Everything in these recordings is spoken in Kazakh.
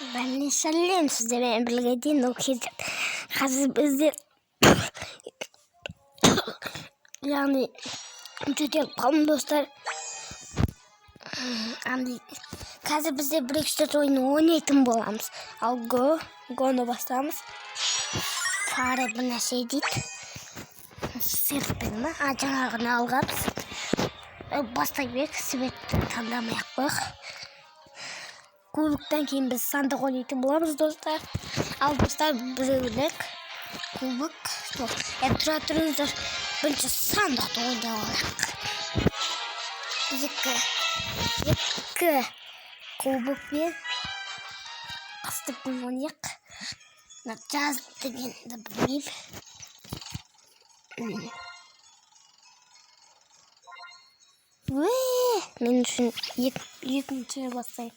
Ben ne söyleyeyim size, ben bildiğin okuyacağım. Hazır bizler yani juda kalın dostlar. Yani қазір бізде Brexit ойunu ойнайтын боламыз. Ал Go'ны бастаймыз. Фары бір нәрсе дейді. Серпін ма? Жаңағыны алғанбыз. Бастай берейік, светті таңдамай-ақ қояйық. Кубоктан кейін біз сандық ойнайтын боламыз достар. Ал достар біреулік кубок. Тұра тұрыңыздар, бірінші сандықты ойнап алайық. Екі кубок пен қыстық ойнайық. Жазды мен де білмеймін. Мен үшін екінші бастайын.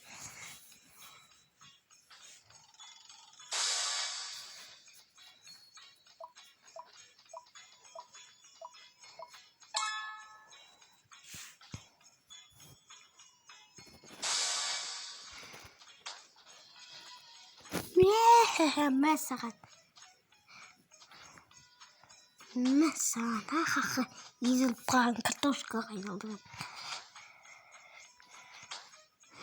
Мәссаған, езіліп қалған картошкаға айналдырып.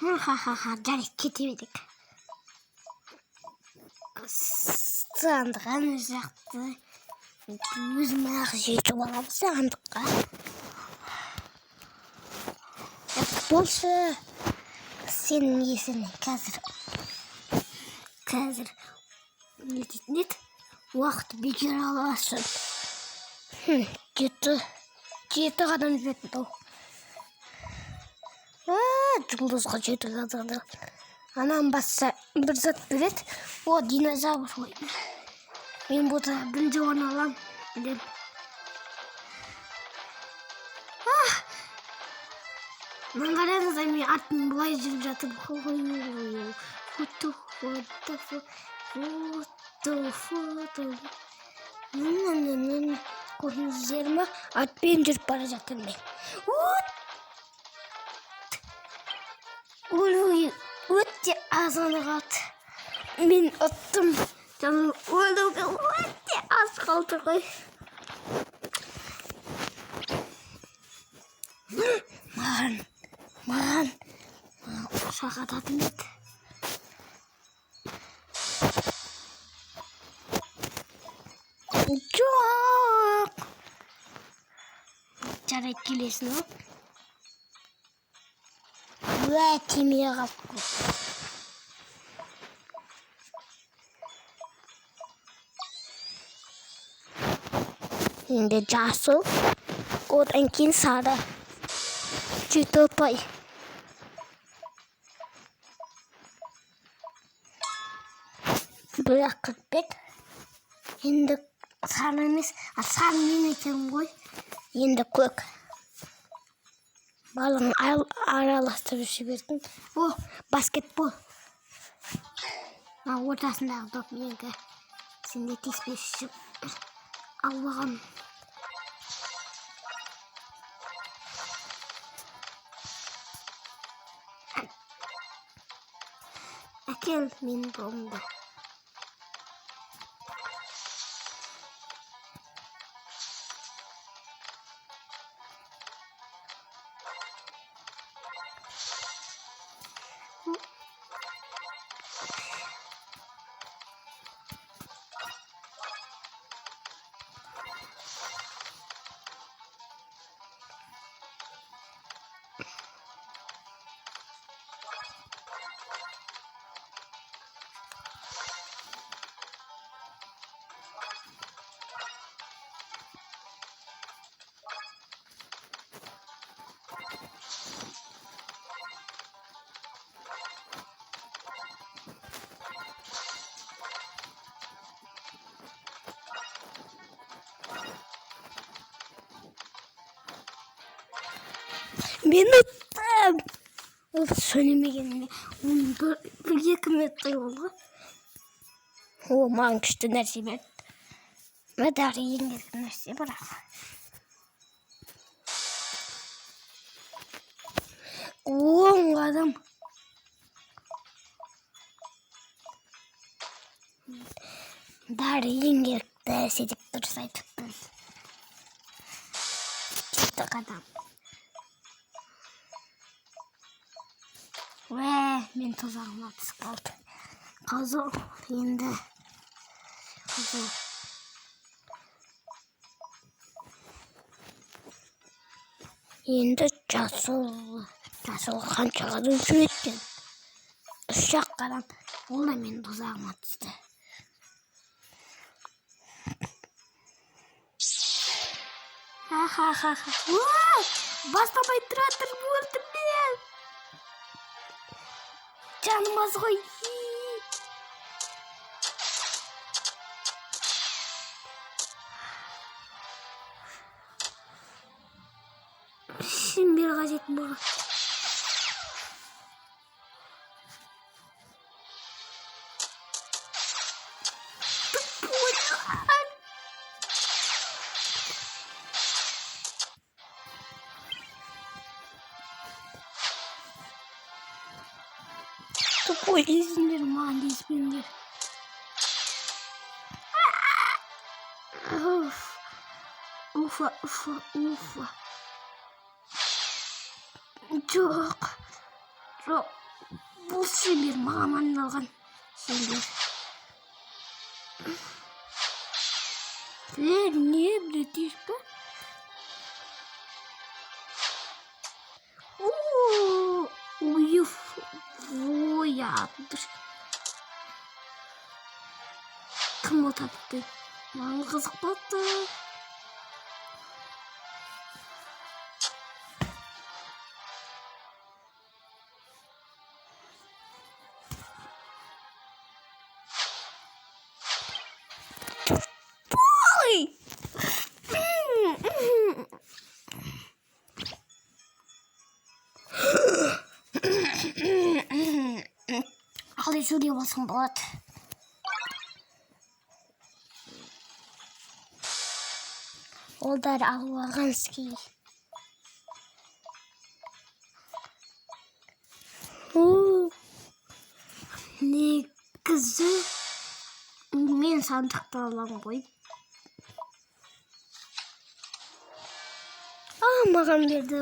Жарайды, кете берейік. Сандыған жақты өзім-ақ жетіп аламын сандыққа. Болшы сенің есіне қазір не дейтін еді? Уақыт бекер аласың. Жеті қадам жүретін ау. Жұлдызға жеті қадам. Анам басса бір зат береді. О, динозавр ойын. Мен бұда бірінші орын алам, білем. Мен қараңыздар, мен артын бұлай жүріп жатып. Фото. Көрдіңіздер ме? Атпен жүріп бара жатырмын мен. Өте азаны қалды. Мен ұттым. Өлуге өте аз қалды ғой. Маған шақататын еді. Жоқ. Жарайды, келесін ау. Тимей қалды. Енді жасыл, одан кейін сары. Жеті ұпай. Бірақ 45. Енді сары емес, сары мен екен ғой. Енді көк. Балың араластырып жібердің. О, баскетбол. Ортасындағы доп менікі. Сенде теспеші албаған. Әкел менің қолымды. Мен ұттым. Сөйлемегеніне 1-2 метр болды. О, маған күшті нәрсе берді. Мәдәрі еңгерген нәрсе бірақ. Оң адам. Bari yengek ders edip dursaydık biz. Çıktık adam. Ve men tuzağıma kaldı. Kazı endi. Kazı. Endi Jasul kançaga düşüp etken. Uşak karan. Ол да мен тузağıma düştü. Ha. Бастабай тұратыр көрдім мен. Canım az koy. Şimdi bir gazet bana. Тупой измерман измер. Уфа. Жоқ. Бұл шеңбер маған арналған шеңбер. Не білетеш пе? Оятыр. Кім отапты? Маған қызық болды. Қалай жүре болсаң болады. Олдар алған ски. Негізі мен сандықты алам ғой. Маған берді.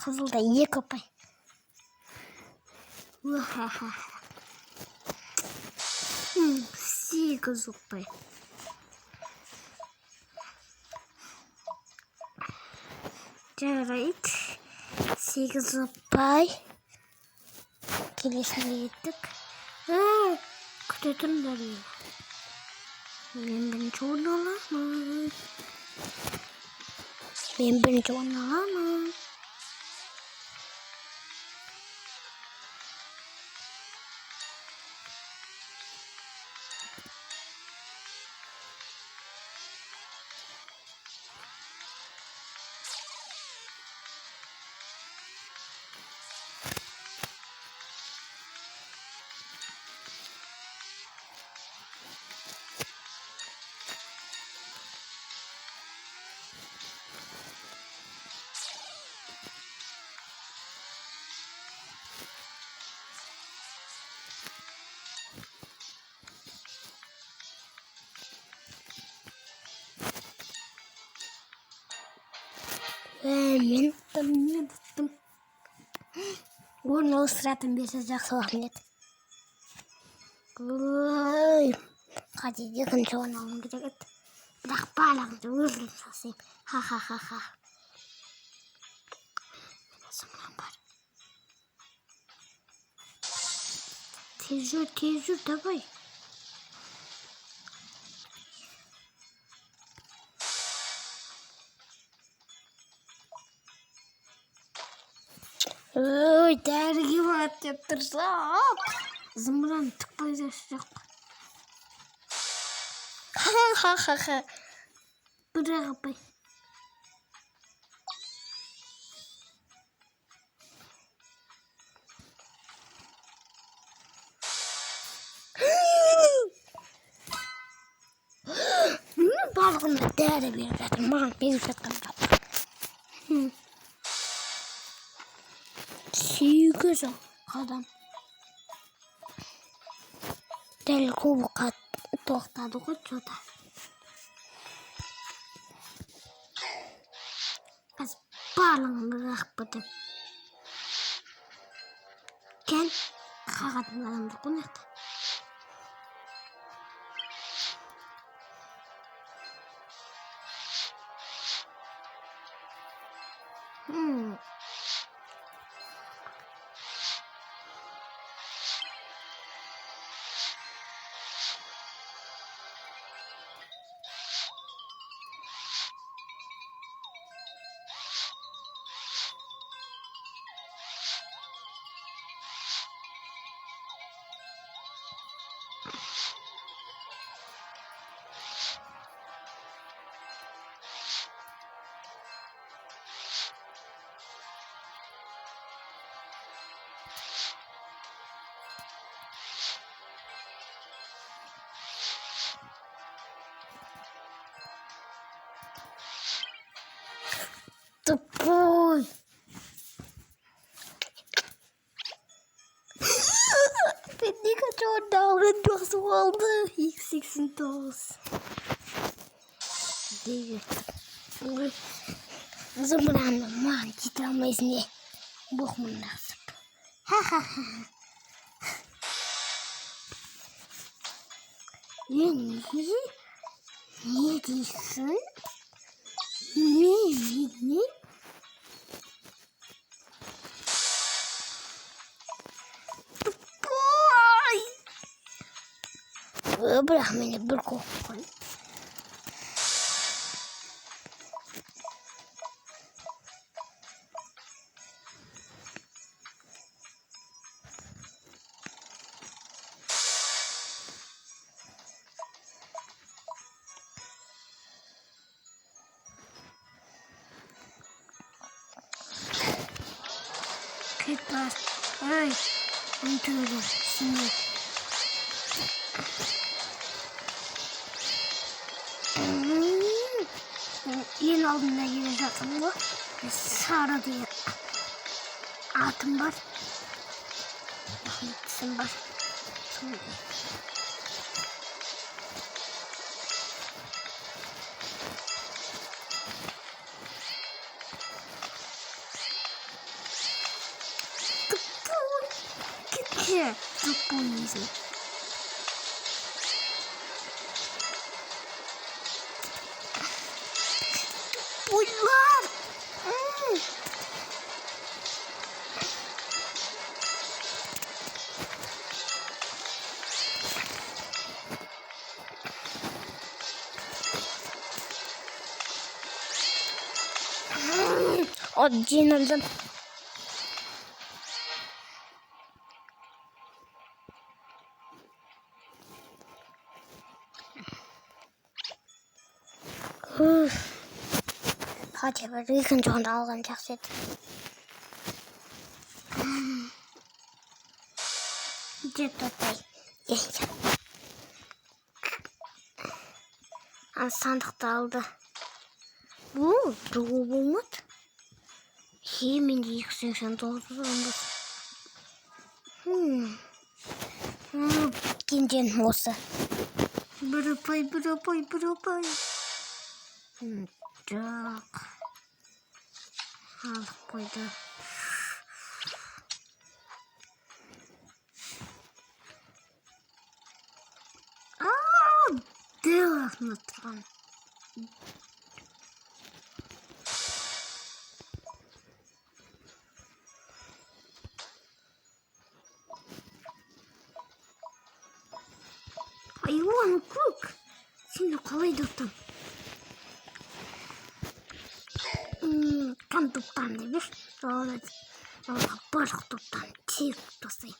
Қызылда екі ұпай. Сегіз ұпай. Жарайды. Сегіз ұпай. Келесіне еттік. Күте тұрыңдар ені. Мен бірінші орын аламын. Мен тұттым. Орын ауыстыратын берсе жақсы рахмет. Қазір екінші орын алуым керек еді. Бірақ барлығымды өзім жасаймын. Ха. Сымнан бар. Тез жүр, давай. Дәріге барады деп тұрсақ. Зымыран тықпай жасы жоқ. Ха. Бірақ апай. Барлығында дәрі беріп жатыр. Маған беріп жатқан жоқ. Сегіз адам. Дәл кубыққа тоқтады ғой жода. Қазір барлығын рақпыдып. Кен қағатын адамды қонақта. Тупой. Ben ne kadar davranıyorsun oldu. X89. Değil. Zamanla man gitamayız ne? Bakmam lazım. Ha ha ha. Ne diyorsun? Ne? Bırak beni bir kokun. Kırklar. Ay. Unutuyorum şimdi. Yeni aldığımda yine zaten bu. Sarı diye altın var. Bakın var. Tıpkı Uylar. Один aldım. Hadi ben ikinci onu alacak set. Cidden yiyeceğim. Sandıkta aldı. Bu bulmadı. Yemin X89 olmuş. İkinci olsa. Bırakay. Çok. Al koydu. Dev anlatılan. Hayvan kuk. Şimdi kolay tuttum. Kan tuttan demiş. Sonra balık tuttan. Çiğ tutayım.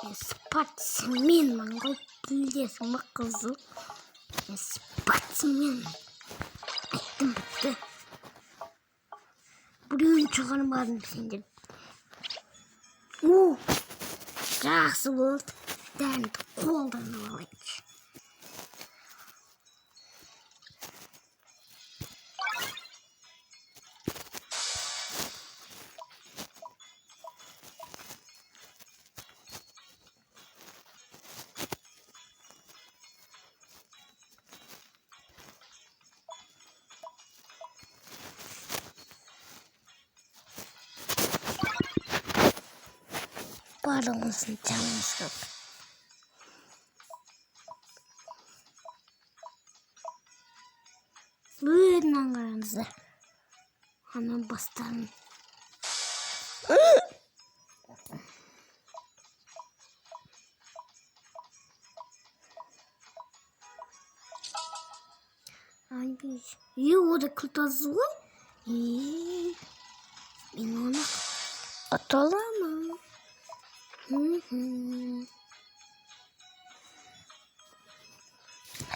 Спортсмен маңғой білдесің ма қызыл? Спортсмен. Айттым бітті. Біреуін шығармадым сендер. Жақсы болды. Дәнді қолданып алайыншы. Барлығымыздың жанымыз көп. Бүйірінен қараңыздар. Ана бастарын. Ода күлтазы ғой. Мен оны аталамын.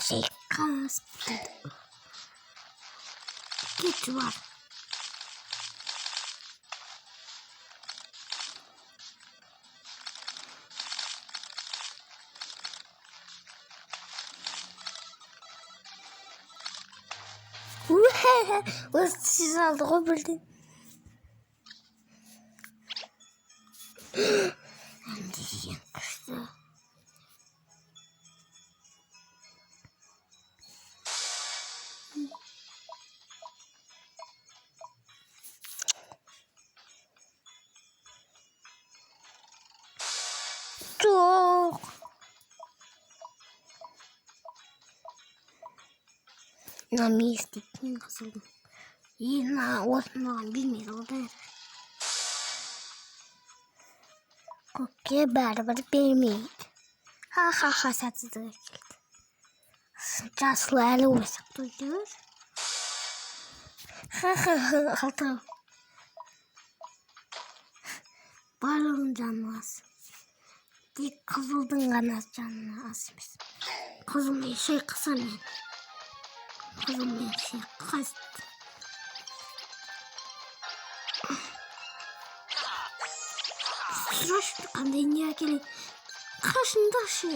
Шейқас. Кеті бар. Осы сіз алды ғой білден. Әндеген күшті. Жоқ. Мына естейтін қызылдым. Осынаған білмейді одар. Көкке бәрібір бермейді. Ха-ха-ха сәтсіздігі келді. Жасыл әлі ойсақ тұр. Ха-ха-ха алтау. Барлығын жаны аз. Тек қызылдың ғана жанына аз емес. Қызылмен шайқаса мен. Қызылмен шайқасты. Сұрашы қандай не әкелейді? Қашындашы.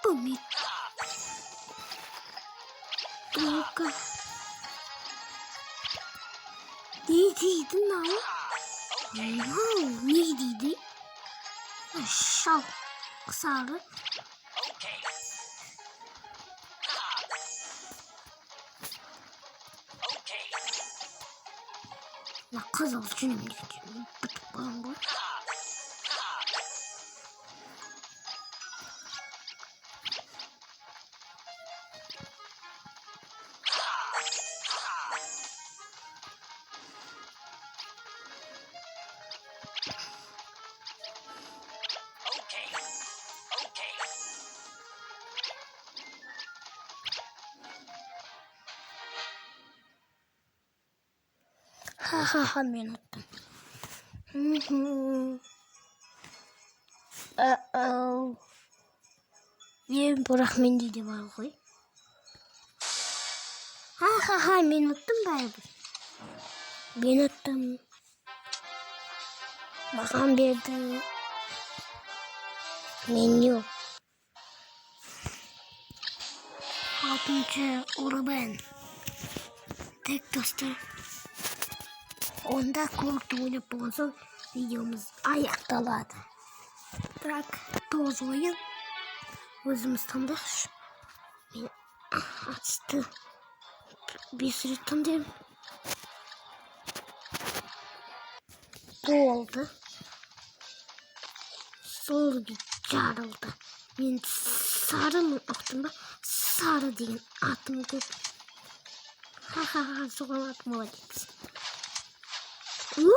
Помит. Только. Не дейді нау? Не дейді? Шал. Сары. Қызыл жүнім деген бітіп болған ғой. Ха-ха-ха мен ұттым. Бірақ менде де бар ғой. Ха-ха-ха мен ұттым бәрібір. Мен ұттым. Маған берді. Мен жоқ. 6-шы урбан. Так достар. Онда көпті ойнап болған соң видеомыз аяқталады. Так, 9 ойын өзіміз таңдақшы. Мен атысты 5 рет таңдайым. Болды. Солғы жарылды. Мен сарымын ұқтым ба? Сары деген атым көп. Ха-ха-ха, соған атым молодец. Не?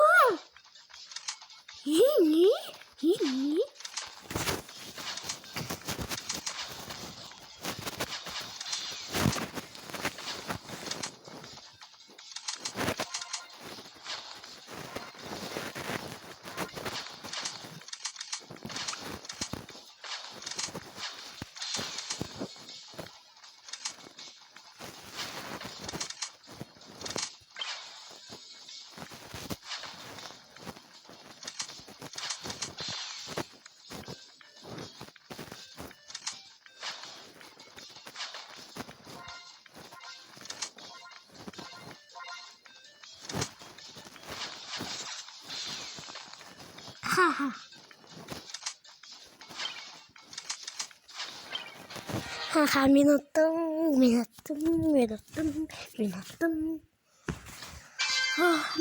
Мен ұттым.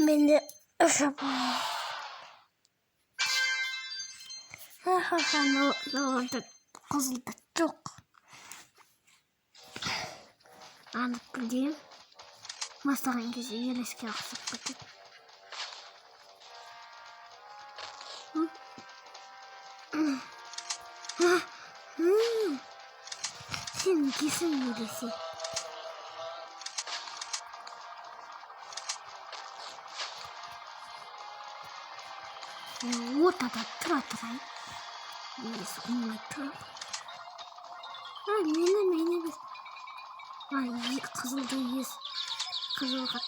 Менде қызылды жоқ. Анық білдейім. Бастаған кезде елеске ақсып кетеді. Сен кесің елесе. Ортада тұра тұрайын. Елесі қоймай тұрады. Мені емес. Қызылды ес. Қызылға.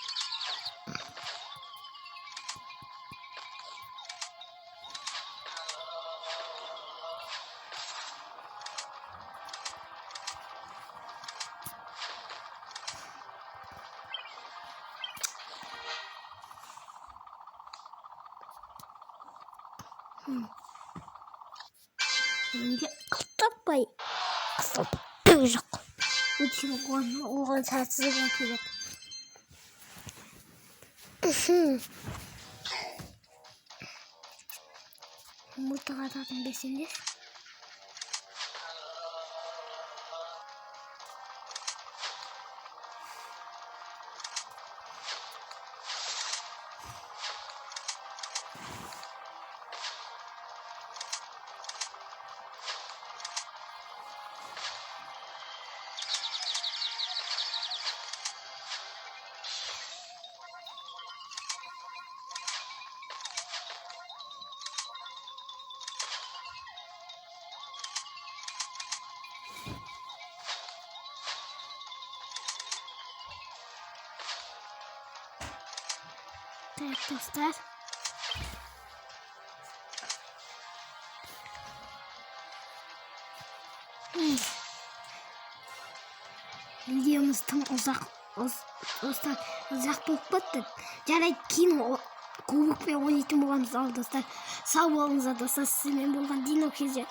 Önce atlatmayın. Atlatmayacak. Bütün oğlan sarsızı yapacak. Yumurta kadar besindir. Evet dostlar. Videomuz tam uzak болып кетті. Жарайды, кейін кубокпен ойнайтын боламыз. Ал достар, сау болыңыздар достар, сіздермен болған Дино кезет.